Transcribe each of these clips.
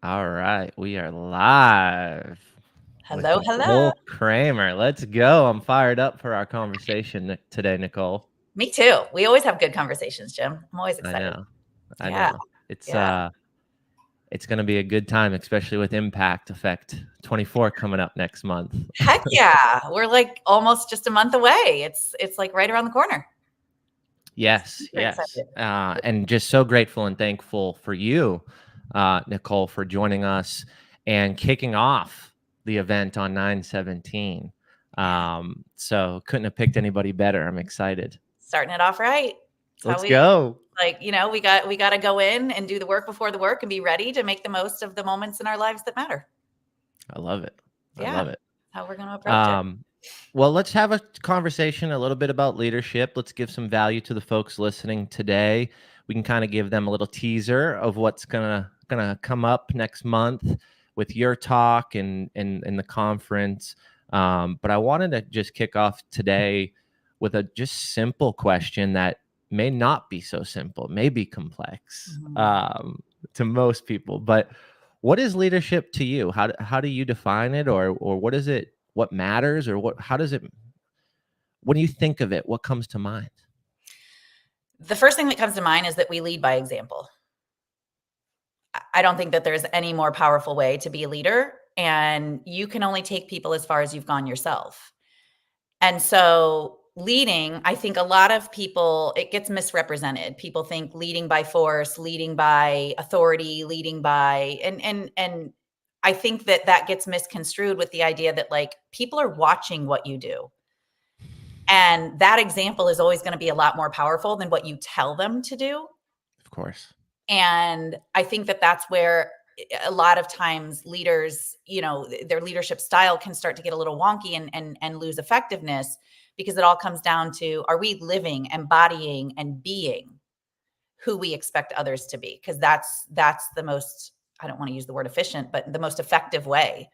All right, we are live with Hello, hello. Nicole Cramer. Let's go. I'm fired up for our conversation today, Nicole. Me too. We always have good conversations, Jim. I'm always I excited. know. I Yeah, know. It's yeah. uh it's going to be a good time, especially with Impact Effect 24 coming up next month. Heck yeah. We're like almost just a month away. It's like right around the corner. Yes, Super yes. excited. And just so grateful and thankful for you, Nicole, for joining us and kicking off the event on 9/17. Yeah. So couldn't have picked anybody better. I'm excited. Starting it off right. That's how Let's we go. like, we got to go in and do the work before the work and be ready to make the most of the moments in our lives that matter. I love it. I Yeah. love it. That's how we're going to approach it. Um, well, let's have a conversation a little bit about leadership. Let's give some value to the folks listening today. We can kind of give them a little teaser of what's gonna come up next month with your talk and the conference. But I wanted to just kick off today with a just simple question that may not be so simple, may be complex Mhm. to most people. But what is leadership to you? How do you define it, or what is it? What matters, or what? How does it? When you think of it, what comes to mind? The first thing that comes to mind is that we lead by example. I don't think that there's any more powerful way to be a leader. And you can only take people as far as you've gone yourself. And so, leading, I think a lot of people, it gets misrepresented. People think leading by force, leading by authority, leading by, and I think that that gets misconstrued with the idea that like people are watching what you do. And that example is always going to be a lot more powerful than what you tell them to do. Of course. And I think that that's where a lot of times leaders, their leadership style can start to get a little wonky and lose effectiveness because it all comes down to, are we living, embodying, and being who we expect others to be? Because that's the most, I don't want to use the word efficient, but the most effective way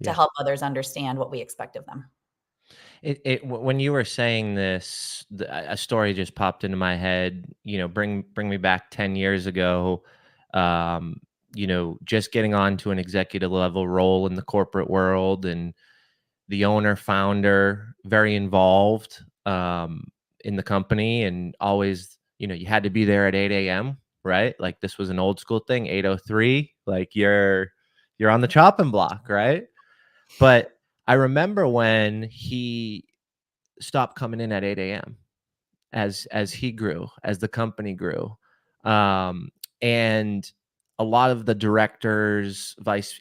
to Yeah. help others understand what we expect of them. When you were saying this, a story just popped into my head. Bring me back 10 years ago. Um, just getting on to an executive level role in the corporate world, and the owner, founder, very involved in the company, and always, you had to be there at 8 a.m. Right? Like this was an old school thing. 8:03. Like you're on the chopping block, right? But I remember when he stopped coming in at 8 a.m. as he grew, as the company grew, and a lot of the directors, vice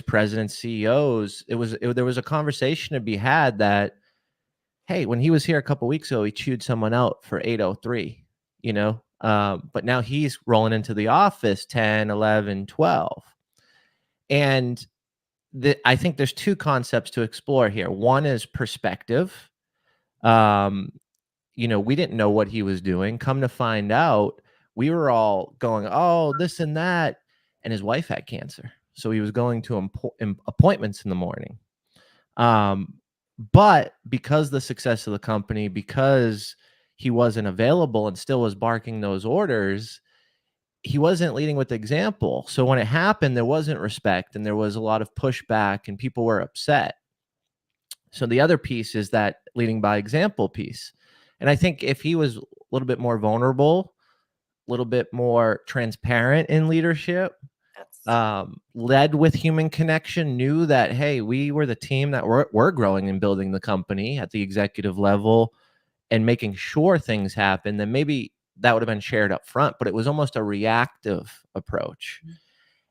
presidents, CEOs, there was a conversation to be had that, hey, when he was here a couple weeks ago, he chewed someone out for 8:03, but now he's rolling into the office 10, 11, 12. And I think there's two concepts to explore here. One is perspective. Um, we didn't know what he was doing. Come to find out, we were all going, oh, this and that. And his wife had cancer. So he was going to appointments in the morning. But because the success of the company, because he wasn't available and still was barking those orders, he wasn't leading with example. So when it happened, there wasn't respect and there was a lot of pushback and people were upset. So the other piece is that leading by example piece. And I think if he was a little bit more vulnerable, a little bit more transparent in leadership, That's led with human connection, knew that, hey, we were the team that we're growing and building the company at the executive level and making sure things happen, then maybe that would have been shared up front, but it was almost a reactive approach.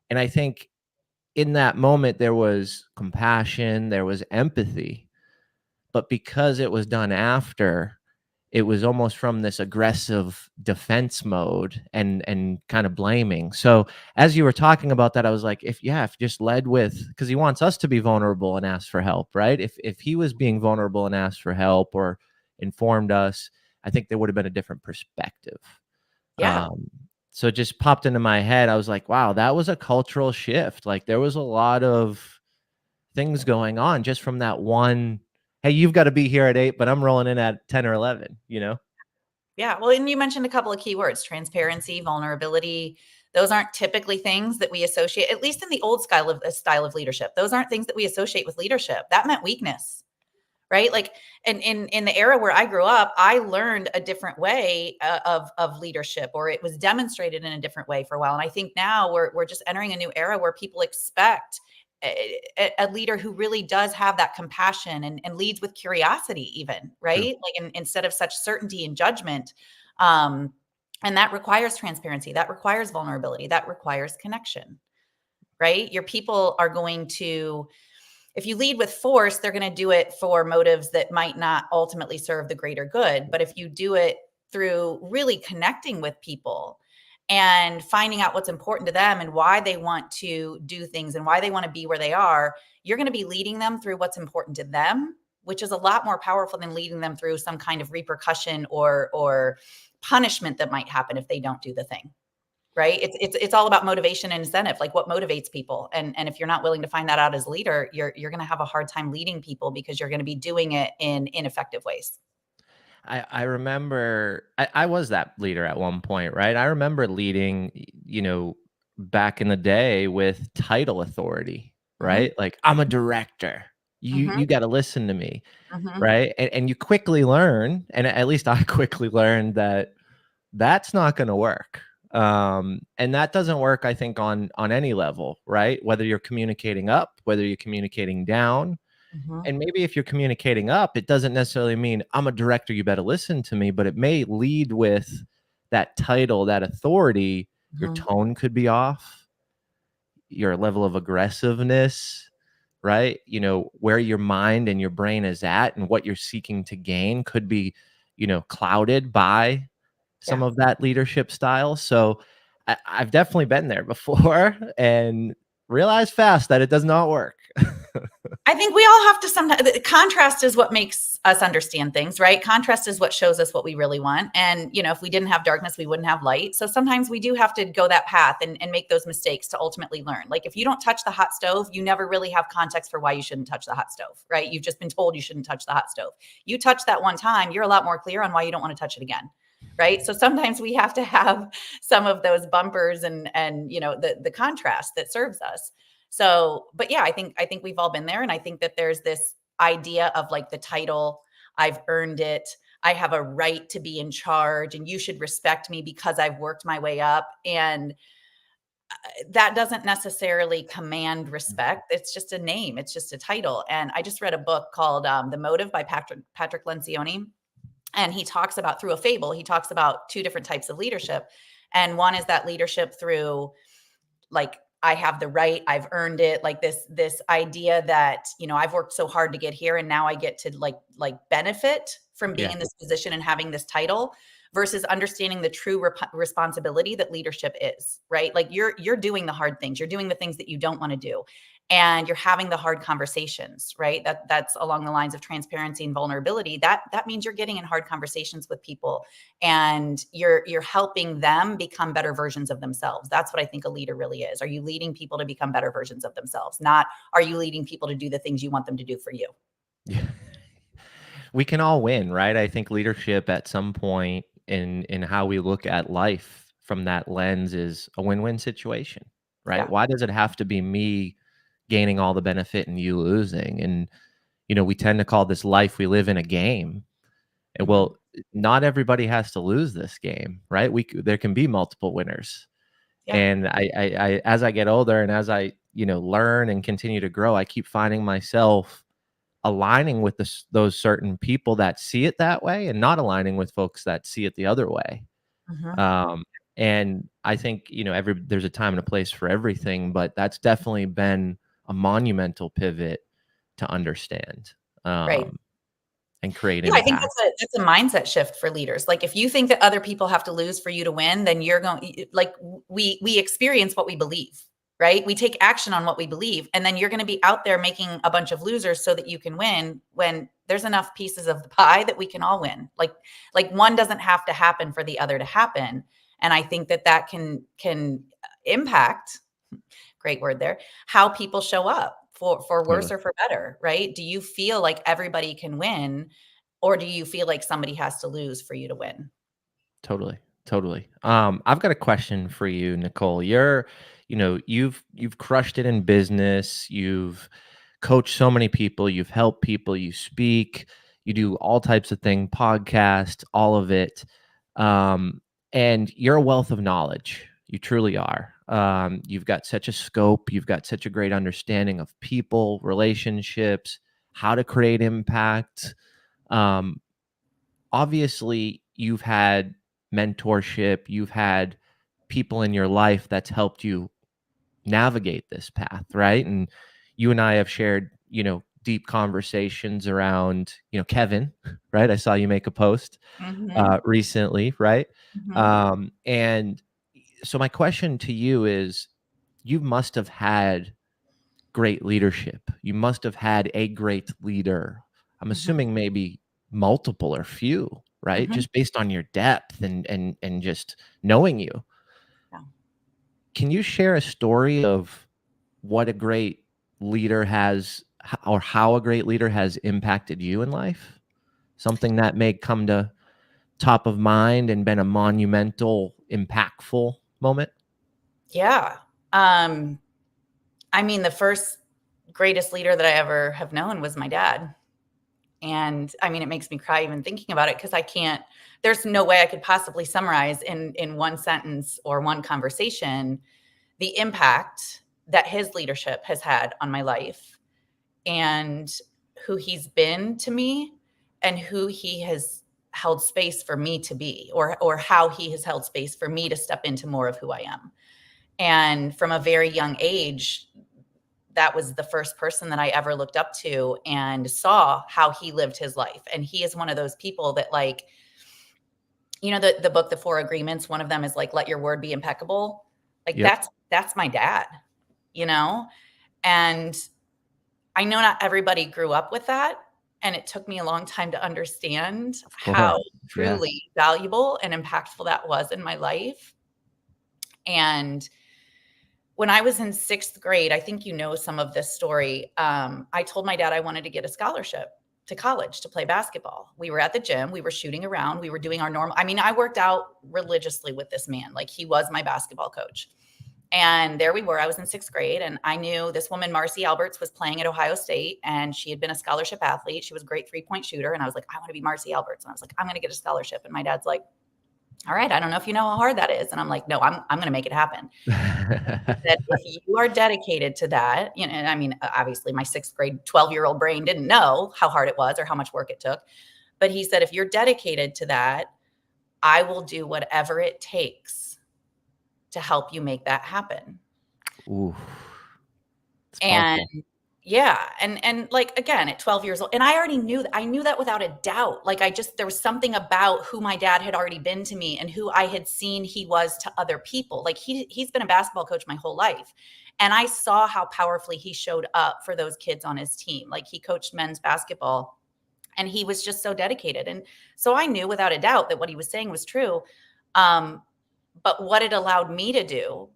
And I think in that moment, there was compassion, there was empathy, but because it was done after, it was almost from this aggressive defense mode and kind of blaming. So as you were talking about that, I was like, if just led with, because he wants us to be vulnerable and ask for help, right? If he was being vulnerable and asked for help or informed us, I think there would have been a different perspective. yeah. Um, so it just popped into my head. I was like, wow, that was a cultural shift. Like there was a lot of things going on just from that one. Hey, you've got to be here at 8, but I'm rolling in at 10 or 11. Yeah. Well, and you mentioned a couple of key words: transparency, vulnerability. Those aren't typically things that we associate, at least in the old style of leadership. Those aren't things that we associate with leadership. That meant weakness, right? Like, and in the era where I grew up, I learned a different way of leadership, or it was demonstrated in a different way for a while. And I think now we're just entering a new era where people expect a leader who really does have that compassion and leads with curiosity, even, right? Like, instead of such certainty and judgment. And that requires transparency, that requires vulnerability, that requires connection, right? Your people are going to, if you lead with force, they're going to do it for motives that might not ultimately serve the greater good. But if you do it through really connecting with people and finding out what's important to them and why they want to do things and why they want to be where they are, you're going to be leading them through what's important to them, which is a lot more powerful than leading them through some kind of repercussion or punishment that might happen if they don't do the thing. Right? It's all about motivation and incentive, like what motivates people. And if you're not willing to find that out as a leader, you're going to have a hard time leading people because you're going to be doing it in ineffective ways. I remember I was that leader at one point, right? I remember leading, back in the day with title authority, Mm-hmm. right? Like, I'm a director. You Mm-hmm. you got to listen to me, Mm-hmm. right? And you quickly learn, and at least I quickly learned that that's not going to work. And that doesn't work, I think, on any level, right? Whether you're communicating up, whether you're communicating down. Mm-hmm. And maybe if you're communicating up, it doesn't necessarily mean I'm a director, you better listen to me, but it may lead with that title, that authority. Your Mm-hmm. tone could be off, your level of aggressiveness, right? Where your mind and your brain is at and what you're seeking to gain could be, clouded by some Yeah. of that leadership style. So I've definitely been there before and realized fast that it does not work. I think we all have to sometimes, contrast is what makes us understand things, right? Contrast is what shows us what we really want. And, if we didn't have darkness, we wouldn't have light. So sometimes we do have to go that path and make those mistakes to ultimately learn. Like, if you don't touch the hot stove, you never really have context for why you shouldn't touch the hot stove, right? You've just been told you shouldn't touch the hot stove. You touch that one time, you're a lot more clear on why you don't want to touch it again. Right. So sometimes we have to have some of those bumpers and the contrast that serves us. So, but yeah, I think we've all been there. And I think that there's this idea of like the title, I've earned it. I have a right to be in charge and you should respect me because I've worked my way up. And that doesn't necessarily command respect. It's just a name. It's just a title. And I just read a book called The Motive by Patrick Lencioni. And he talks about, through a fable, he talks about two different types of leadership. And one is that leadership through, like, I have the right, I've earned it, like this idea that, I've worked so hard to get here and now I get to like benefit from being Yeah. in this position and having this title, versus understanding the true responsibility that leadership is, right? Like, you're doing the hard things, you're doing the things that you don't want to do, and you're having the hard conversations, right? That's along the lines of transparency and vulnerability. That means you're getting in hard conversations with people and you're helping them become better versions of themselves. That's what I think a leader really is. Are you leading people to become better versions of themselves? Not, are you leading people to do the things you want them to do for you? Yeah. We can all win, right? I think leadership at some point in how we look at life from that lens is a win-win situation, right? Yeah. Why does it have to be me gaining all the benefit and you losing? And we tend to call this life we live in a game. And Mm-hmm. well, not everybody has to lose this game, right? There can be multiple winners. Yeah. And I as I get older and as I learn and continue to grow, I keep finding myself aligning with those certain people that see it that way and not aligning with folks that see it the other way. Mm-hmm. Um, and I think, there's a time and a place for everything, but that's definitely been a monumental pivot to understand, Right. and create Yeah, I think impact. that's a mindset shift for leaders. Like, if you think that other people have to lose for you to win, then you're going, like, we experience what we believe, right? We take action on what we believe, and then you're going to be out there making a bunch of losers so that you can win, when there's enough pieces of the pie that we can all win. Like one doesn't have to happen for the other to happen. And I think that can impact, great word there, how people show up, for worse Totally. or for better, right? Do you feel like everybody can win, or do you feel like somebody has to lose for you to win? Totally. Totally. I've got a question for you, Nicole. You've crushed it in business. You've coached so many people. You've helped people. You speak. You do all types of things, podcast, all of it. Um, and you're a wealth of knowledge. You truly are. You've got such a scope. You've got such a great understanding of people, relationships, how to create impact. Um, Obviously you've had mentorship, you've had people in your life that's helped you navigate this path, right? And you and I have shared, deep conversations around, Kevin, right? I saw you make a post Mm-hmm. recently, right? Mm-hmm. And so my question to you is, you must have had great leadership. You must have had a great leader. I'm Mm-hmm. assuming maybe multiple or few, right? Mm-hmm. Just based on your depth and just knowing you. Yeah. Can you share a story of what a great leader has, or how a great leader has impacted you in life? Something that may come to top of mind and been a monumental, impactful moment? Yeah. I mean, the first greatest leader that I ever have known was my dad. And I mean, it makes me cry even thinking about it, because there's no way I could possibly summarize in one sentence or one conversation the impact that his leadership has had on my life, and who he's been to me, and who he has held space for me to be, or how he has held space for me to step into more of who I am. And from a very young age, that was the first person that I ever looked up to and saw how he lived his life. And he is one of those people that, like, the book, The Four Agreements, one of them is like, let your word be impeccable. Like, Yep. that's my dad, you know? And I know not everybody grew up with that. And it took me a long time to understand Of how course. Yeah. truly valuable and impactful that was in my life. And when I was in 6th grade, I think some of this story. I told my dad I wanted to get a scholarship to college to play basketball. We were at the gym, we were shooting around, we were doing our normal. I mean, I worked out religiously with this man. Like, he was my basketball coach. And there we were. I was in 6th grade, and I knew this woman, Marcy Alberts, was playing at Ohio State, and she had been a scholarship athlete. She was a great 3-point shooter. And I was like, I want to be Marcy Alberts. And I was like, I'm going to get a scholarship. And my dad's like, all right, I don't know if you know how hard that is. And I'm like, no, I'm going to make it happen. He said, if you are dedicated to that, and I mean, obviously my 6th grade, 12-year-old brain didn't know how hard it was or how much work it took. But he said, if you're dedicated to that, I will do whatever it takes to help you make that happen. Ooh, it's And powerful. yeah. And like, again, at 12 years old, and I already knew that. I knew that without a doubt. Like, there was something about who my dad had already been to me and who I had seen he was to other people. Like, he's been a basketball coach my whole life. And I saw how powerfully he showed up for those kids on his team. Like, he coached men's basketball, and he was just so dedicated. And so I knew without a doubt that what he was saying was true. But what it allowed me to do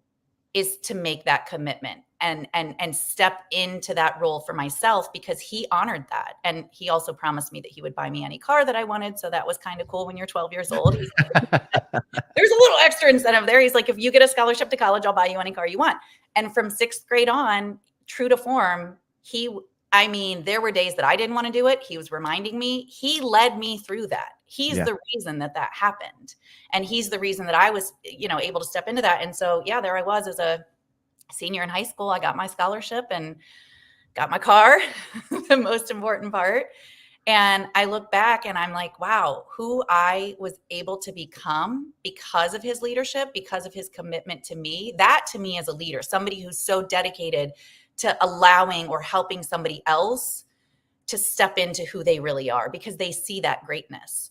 is to make that commitment and step into that role for myself, because he honored that. And he also promised me that he would buy me any car that I wanted. So that was kind of cool when you're 12 years old. There's a little extra incentive there. He's like, if you get a scholarship to college, I'll buy you any car you want. And from 6th grade on, true to form, there were days that I didn't want to do it. He was reminding me. He led me through that. He's Yeah. the reason that happened. And he's the reason that I was, able to step into that. And so, yeah, there I was as a senior in high school. I got my scholarship and got my car, the most important part. And I look back and I'm like, wow, who I was able to become because of his leadership, because of his commitment to me. That, to me, as a leader, somebody who's so dedicated to allowing or helping somebody else to step into who they really are, because they see that greatness.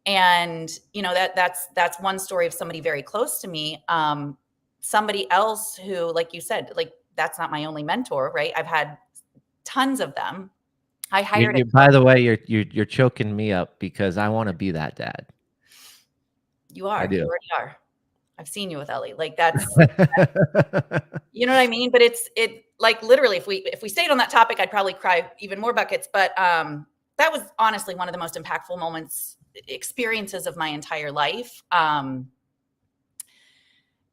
And that's one story of somebody very close to me. Somebody else who, like you said, like, that's not my only mentor, right? I've had tons of them. I hired By the way, you're choking me up because I want to be that dad. You I do. already are. I've seen you with Ellie. Like, you know what I mean? But it like, literally, if we stayed on that topic, I'd probably cry even more buckets. But that was honestly one of the most impactful experiences of my entire life.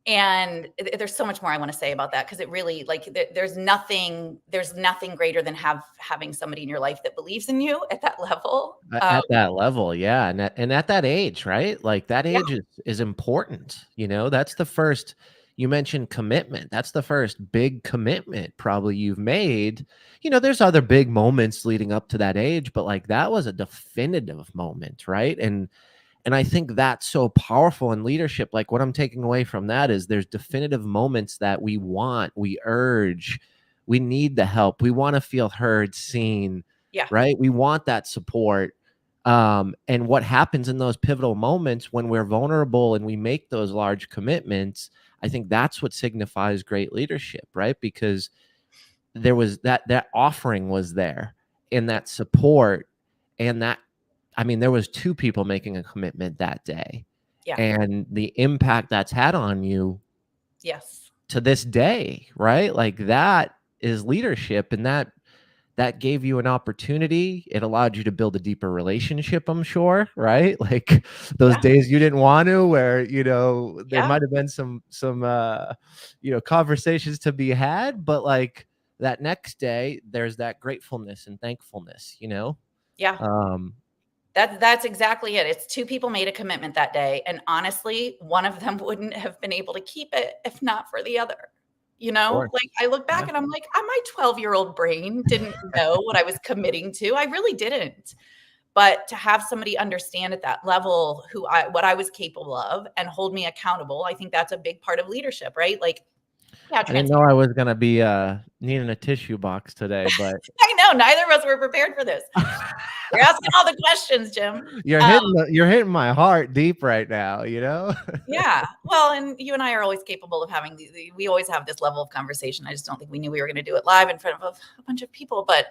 And there's so much more I want to say about that, because it really, like, there's nothing greater than having somebody in your life that believes in you at that level. At that level, yeah, and at that age, right? Like, that Yeah, age is important, that's the first. You mentioned commitment. That's the first big commitment probably you've made. There's other big moments leading up to that age, but, like, that was a definitive moment, right? And I think that's so powerful in leadership. Like, what I'm taking away from that is there's definitive moments that we want, we urge, we need the help. We want to feel heard, seen, yeah, right? We want that support. And what happens in those pivotal moments when we're vulnerable and we make those large commitments, I think that's what signifies great leadership, right? Because there was that offering was there, and that support, and that, I mean, there was two people making a commitment that day, yeah, and the impact that's had on you yes, to this day, right? Like, that is leadership, and that gave you an opportunity. It allowed you to build a deeper relationship, I'm sure, right? Like, those yeah, days you didn't want to, where, there yeah, might have been some conversations to be had, but, like, that next day there's that gratefulness and thankfulness. yeah. Um, That's exactly it. It's two people made a commitment that day, and honestly, one of them wouldn't have been able to keep it if not for the other. of course. Like, I look back Yeah. and I'm like, my 12-year-old brain didn't know what I was committing to. I really didn't. But to have somebody understand at that level what I was capable of and hold me accountable, I think that's a big part of leadership, right? Like, yeah, I didn't know I was gonna be needing a tissue box today, but I know neither of us were prepared for this. You're asking all the questions, Jim. you're Um, hitting my heart deep right now. Yeah. Well, and you and I are always capable of having we always have this level of conversation. I just don't think we knew we were going to do it live in front of a bunch of people. But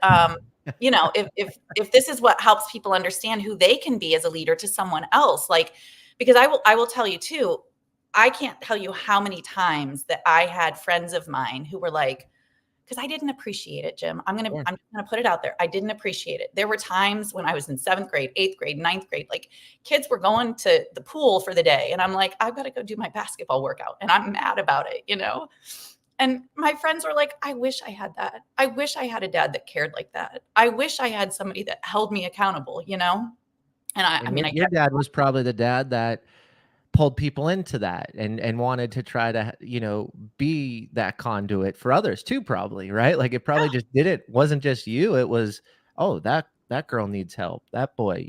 if this is what helps people understand who they can be as a leader to someone else, like, because I will tell you too, I can't tell you how many times that I had friends of mine who were like, because I didn't appreciate it, Jim. Sure. I'm just gonna put it out there. I didn't appreciate it. There were times when I was in seventh grade, eighth grade, ninth grade, like, kids were going to the pool for the day. And I'm like, I've got to go do my basketball workout. And I'm mad about it. And my friends were like, I wish I had that. I wish I had a dad that cared like that. I wish I had somebody that held me accountable. And I And mean, your dad was probably the dad that pulled people into that and wanted to try to, be that conduit for others too, probably, right? Like, it probably just wasn't just you. It was, oh, that girl needs help. That boy.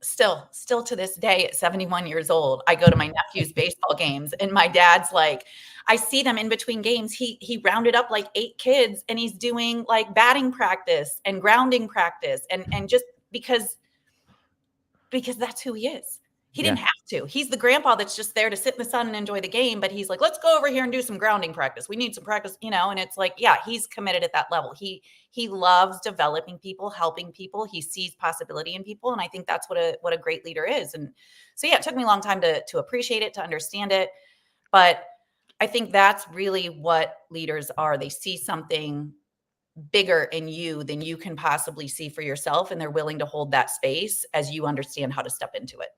still to this day at 71 years old, I go to my nephew's baseball games, and my dad's like, I see them in between games. He rounded up like 8 kids, and he's doing like batting practice and grounding practice, and just because that's who he is. He Yeah. didn't have to. He's the grandpa that's just there to sit in the sun and enjoy the game, but he's like, let's go over here and do some grounding practice. We need some practice. And it's like, yeah, he's committed at that level. He loves developing people, helping people. He sees possibility in people, and I think that's what a great leader is. And so yeah, it took me a long time to appreciate it, to understand it, but I think that's really what leaders are. They see something bigger in you than you can possibly see for yourself, and they're willing to hold that space as you understand how to step into it.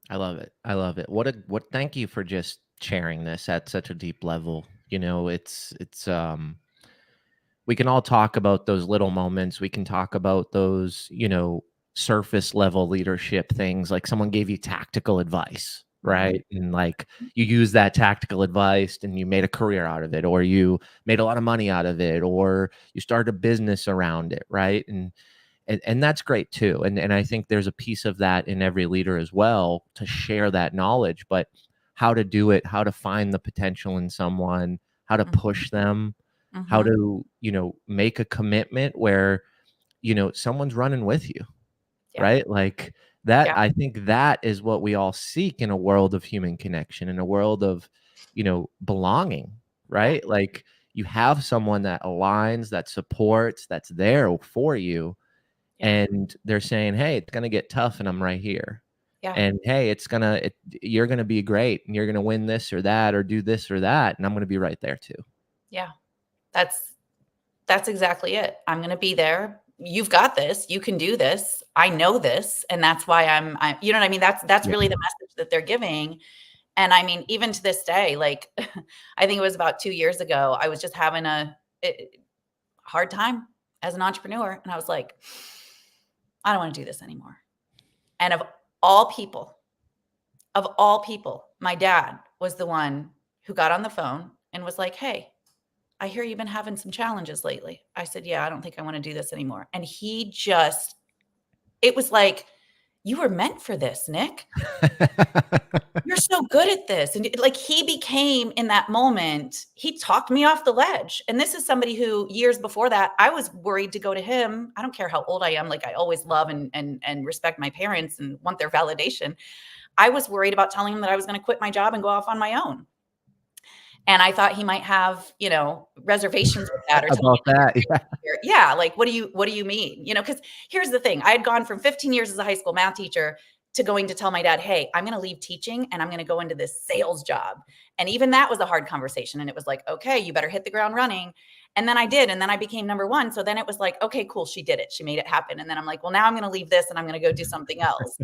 I love it. I love it. Thank you for just sharing this at such a deep level. It's we can all talk about those little moments. We can talk about those, surface level leadership things, like someone gave you tactical advice, Mhm. right? And, like, you use that tactical advice and you made a career out of it, or you made a lot of money out of it, or you started a business around it, right? And that's great too. And I think there's a piece of that in every leader as well, to share that knowledge, but how to do it, how to find the potential in someone, how to Mhm. push them, how Mhm. to, make a commitment where, someone's running with you, Yeah. right? Like, that, Yeah. I think that is what we all seek in a world of human connection, in a world of, belonging, Yeah. right? Like, you have someone that aligns, that supports, that's there for you, Yeah. and they're saying, "Hey, it's gonna get tough, and I'm right here." Yeah. And, "Hey, you're gonna be great, and you're gonna win this or that, or do this or that, and I'm gonna be right there too." Yeah. That's that's exactly it. I'm going to be there. You've got this. You can do this. I know this, and that's why I you know what I mean? That's Yeah. really the message that they're giving. And I mean, even to this day, like, I think it was about 2 years ago, I was just having a hard time as an entrepreneur. And I was like, I don't want to do this anymore. And all people, of all people, my dad was the one who got on the phone and was like, hey, I hear you've been having some challenges lately. I said, yeah, I don't think I want to do this anymore. And he just, it was like, you were meant for this, Nick. You're so good at this. And like, he became, in that moment, he talked me off the ledge. And this is somebody who years before that, I was worried to go to him. I don't care how old I am. Like, I always love and respect my parents and want their validation. I was worried about telling him that I was going to quit my job and go off on my own. And I thought he might have, reservations with that, or tell me About that. Yeah. yeah, like, what do you mean? Because here's the thing. I had gone from 15 years as a high school math teacher to going to tell my dad, hey, I'm going to leave teaching and I'm going to go into this sales job. And even that was a hard conversation. And it was like, okay, you better hit the ground running. And then I did. And then I became number one. So then it was like, okay, cool. She did it. She made it happen. And then I'm like, well, now I'm going to leave this and I'm going to go do something else.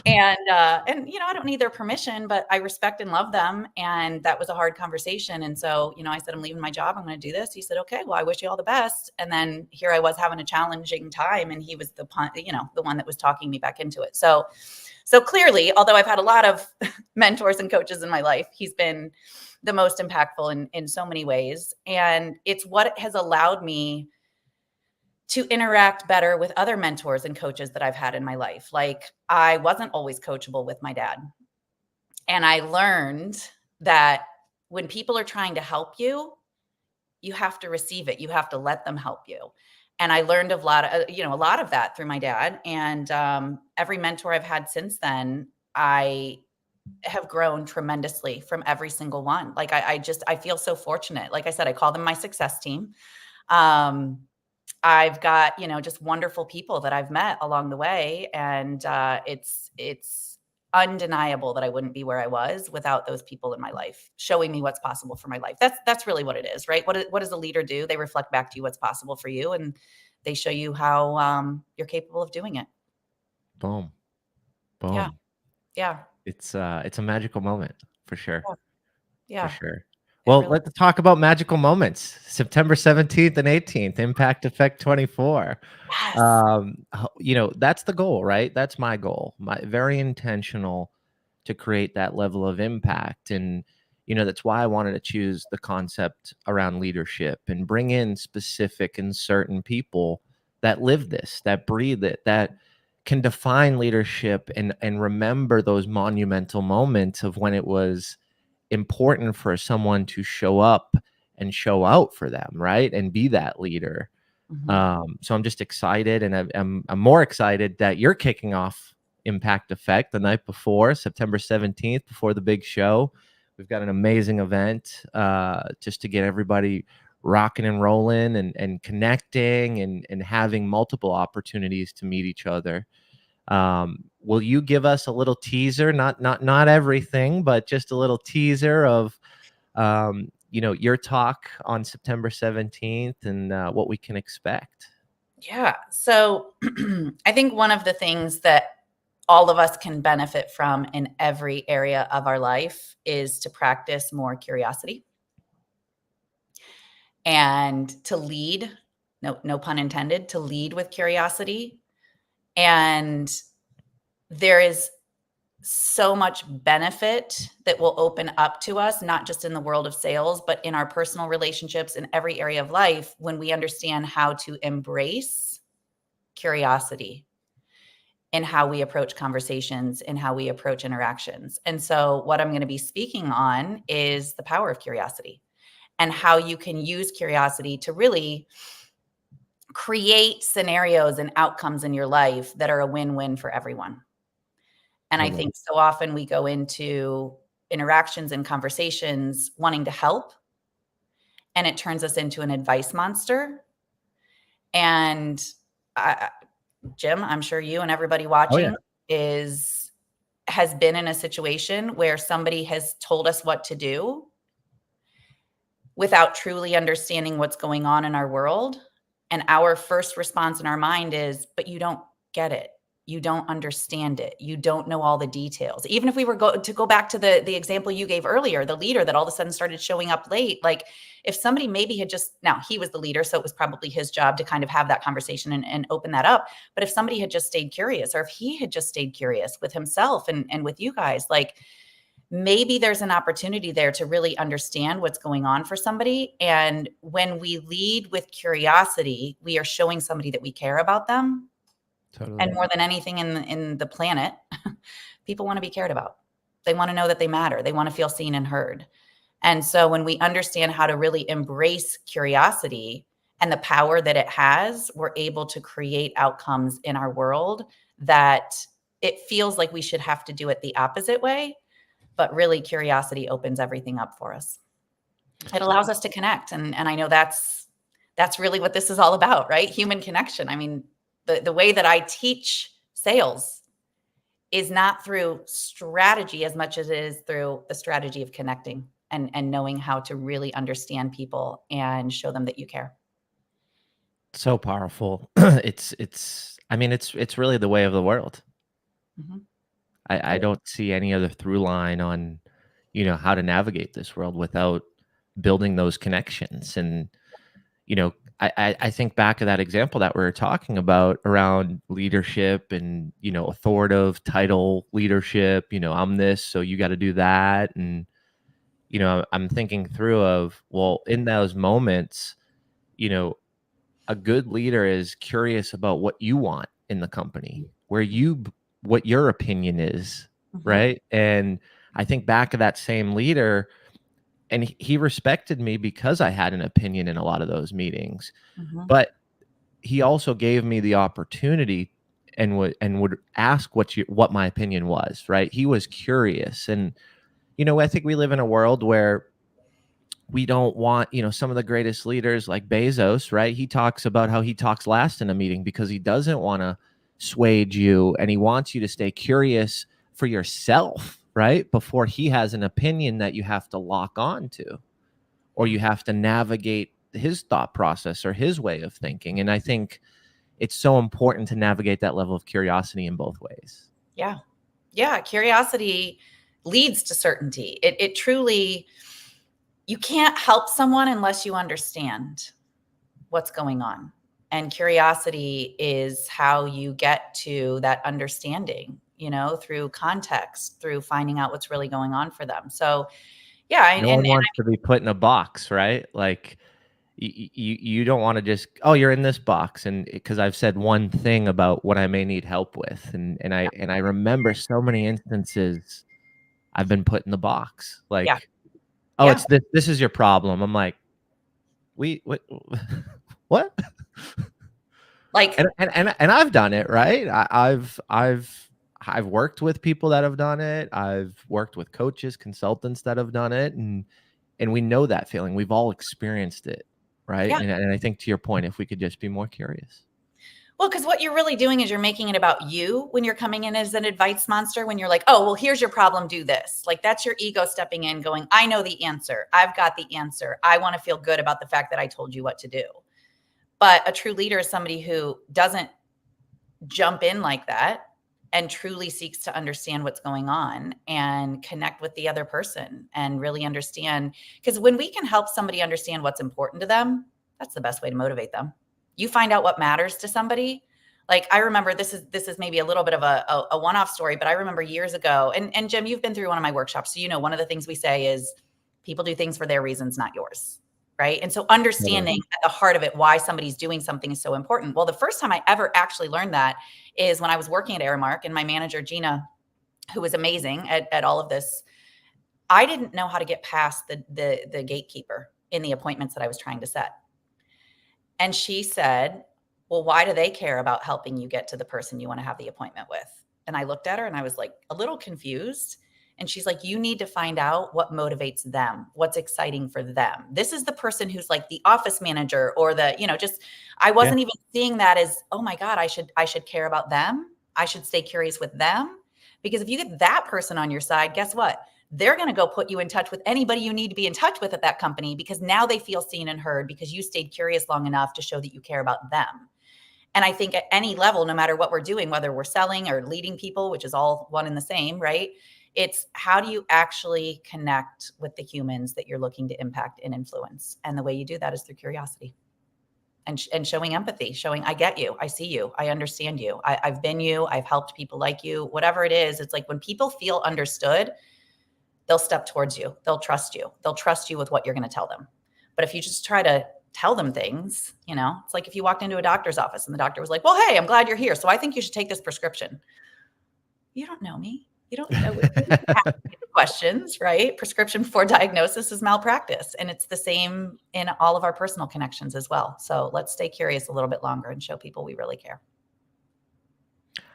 And I don't need their permission, but I respect and love them. And that was a hard conversation. And so, I said, I'm leaving my job. I'm going to do this. He said, okay, well, I wish you all the best. And then here I was having a challenging time. And he was the one that was talking me back into it. So clearly, although I've had a lot of mentors and coaches in my life, he's been the most impactful in so many ways. And it's what has allowed me to interact better with other mentors and coaches that I've had in my life. Like, I wasn't always coachable with my dad. And I learned that when people are trying to help you, you have to receive it. You have to let them help you. And I learned a lot of that through my dad. And every mentor I've had since then, I have grown tremendously from every single one. Like, I feel so fortunate. Like I said, I call them my success team. I've got, just wonderful people that I've met along the way. And it's undeniable that I wouldn't be where I was without those people in my life showing me what's possible for my life. That's really what it is, right? What does a leader do? They reflect back to you what's possible for you, and they show you how you're capable of doing it. Boom. Yeah. Boom. Yeah. It's a magical moment for sure. Yeah. For sure. It Well, really let's talk about magical moments. September 17th and 18th, Impact Effect 24. Yes. That's the goal, right? That's my goal. My very intentional to create that level of impact. And, that's why I wanted to choose the concept around leadership and bring in specific and certain people that live this, that breathe it, that can define leadership and remember those monumental moments of when it was important for someone to show up and show out for them, right? And be that leader. Mhm. So I'm just excited, and I'm more excited that you're kicking off Impact Effect the night before, September 17th, before the big show. We've got an amazing event just to get everybody rocking and rolling and connecting and having multiple opportunities to meet each other. Will you give us a little teaser? Not everything, but just a little teaser of your talk on September 17th and what we can expect. Yeah. So I think one of the things that all of us can benefit from in every area of our life is to practice more curiosity and to lead. No pun intended, to lead with curiosity. And there is so much benefit that will open up to us, not just in the world of sales, but in our personal relationships in every area of life, when we understand how to embrace curiosity in how we approach conversations and how we approach interactions. And so what I'm going to be speaking on is the power of curiosity and how you can use curiosity to really create scenarios and outcomes in your life that are a win-win for everyone. And I Totally. think so often we go into interactions and conversations wanting to help, and it turns us into an advice monster. And Jim, I'm sure you and everybody Oh yeah. watching has been in a situation where somebody has told us what to do without truly understanding what's going on in our world. And our first response in our mind is, but you don't get it. you don't understand it. You don't know all the details. Even if we were to go back to the example you gave earlier, the leader that all of a sudden started showing up late, like if somebody maybe had just, now he was the leader, so it was probably his job to kind of have that conversation and open that up. But if somebody had just stayed curious, or if he had just stayed curious with himself and with you guys, like maybe there's an opportunity there to really understand what's going on for somebody. And when we lead with curiosity, we are showing somebody that we care about them. Totally. And more than anything in the planet, people want to be cared about. They want to know that they matter. They want to feel seen and heard. And so when we understand how to really embrace curiosity and the power that it has, we're able to create outcomes in our world that it feels like we should have to do it the opposite way. But really, curiosity opens everything up for us. It allows us to connect. And I know that's really what this is all about, right? Human connection. I mean, the way that I teach sales is not through strategy as much as it is through the strategy of connecting and knowing how to really understand people and show them that you care. So powerful. I mean, it's really the way of the world. Mm-hmm. I don't see any other through line on, how to navigate this world without building those connections. And, I think back to that example that we were talking about around leadership and, authoritative title leadership, I'm this, so you got to do that. And, I'm thinking through of, well, in those moments, a good leader is curious about what you want in the company, what your opinion is, Mm-hmm. right? And I think back to that same leader, and he respected me because I had an opinion in a lot of those meetings. Mm-hmm. But he also gave me the opportunity and would ask what my opinion was, right? He was curious. And I think we live in a world where we don't want, some of the greatest leaders like Bezos, right? He talks about how he talks last in a meeting because he doesn't want to sway you, and he wants you to stay curious for yourself, right? Before he has an opinion that you have to lock on to, or you have to navigate his thought process or his way of thinking. And I think it's so important to navigate that level of curiosity in both ways. Yeah. Yeah. Curiosity leads to certainty. It truly, you can't help someone unless you understand what's going on. And curiosity is how you get to that understanding, through context, through finding out what's really going on for them. So, yeah. No one wants to be put in a box, right? Like you don't want to just, oh, you're in this box, and because I've said one thing about what I may need help with, and I remember so many instances I've been put in the box, like, yeah. oh, Yeah. it's this is your problem. I'm like, what? Like, And I've done it, right? I've worked with people that have done it. I've worked with coaches, consultants that have done it, and we know that feeling. We've all experienced it, right? yeah. And I think to your point, if we could just be more curious. Well, because what you're really doing is you're making it about you when you're coming in as an advice monster, when you're like, oh, well, here's your problem, do this. Like, that's your ego stepping in going, I know the answer. I've got the answer. I want to feel good about the fact that I told you what to do. But a true leader is somebody who doesn't jump in like that and truly seeks to understand what's going on and connect with the other person and really understand. Because when we can help somebody understand what's important to them, that's the best way to motivate them. You find out what matters to somebody. Like, I remember, this is maybe a little bit of a one-off story, but I remember years ago, and Jim, you've been through one of my workshops. So, one of the things we say is people do things for their reasons, not yours. Right. And so understanding at the heart of it, why somebody's doing something is so important. Well, the first time I ever actually learned that is when I was working at Aramark, and my manager, Gina, who was amazing at all of this, I didn't know how to get past the gatekeeper in the appointments that I was trying to set. And she said, well, why do they care about helping you get to the person you want to have the appointment with? And I looked at her and I was like a little confused. And she's like, you need to find out what motivates them, what's exciting for them. This is the person who's like the office manager or I wasn't even seeing that as, oh my God, I should care about them. I should stay curious with them. Because if you get that person on your side, guess what? They're going to go put you in touch with anybody you need to be in touch with at that company, because now they feel seen and heard because you stayed curious long enough to show that you care about them. And I think at any level, no matter what we're doing, whether we're selling or leading people, which is all one and the same, right? It's how do you actually connect with the humans that you're looking to impact and influence? And the way you do that is through curiosity and showing empathy, showing I get you, I see you, I understand you, I've been you, I've helped people like you, whatever it is. It's like when people feel understood, they'll step towards you, they'll trust you with what you're going to tell them. But if you just try to tell them things, it's like if you walked into a doctor's office and the doctor was like, well, hey, I'm glad you're here, so I think you should take this prescription. You don't know me. You don't know questions, right? Prescription before diagnosis is malpractice. And it's the same in all of our personal connections as well. So let's stay curious a little bit longer and show people we really care.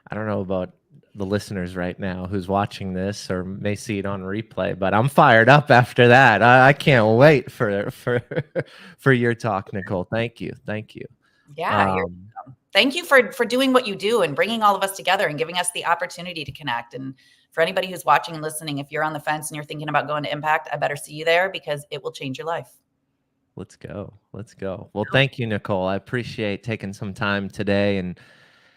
I don't know about the listeners right now who's watching this or may see it on replay, but I'm fired up after that. I can't wait for your talk, Nicole. Thank you. Yeah, you're welcome. Thank you for doing what you do and bringing all of us together and giving us the opportunity to connect. And for anybody who's watching and listening, if you're on the fence and you're thinking about going to Impact, I better see you there because it will change your life. Let's go. Well, thank you, Nicole. I appreciate taking some time today and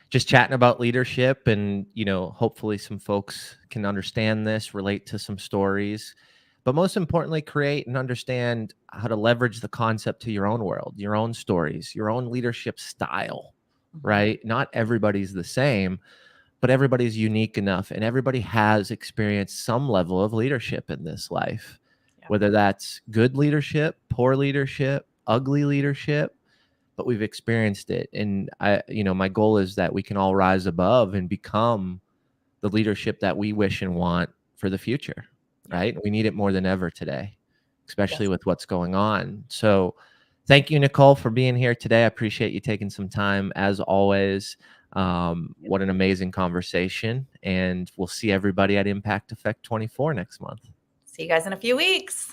just chatting about leadership, and hopefully some folks can understand this, relate to some stories, but most importantly, create and understand how to leverage the concept to your own world, your own stories, your own leadership style, right? Not everybody's the same, but everybody's unique enough, and everybody has experienced some level of leadership in this life, whether that's good leadership, poor leadership, ugly leadership, but we've experienced it. And my goal is that we can all rise above and become the leadership that we wish and want for the future, right? We need it more than ever today, especially with what's going on. So thank you, Nicole, for being here today. I appreciate you taking some time as always. What an amazing conversation. And we'll see everybody at Impact Effect 24 next month. See you guys in a few weeks.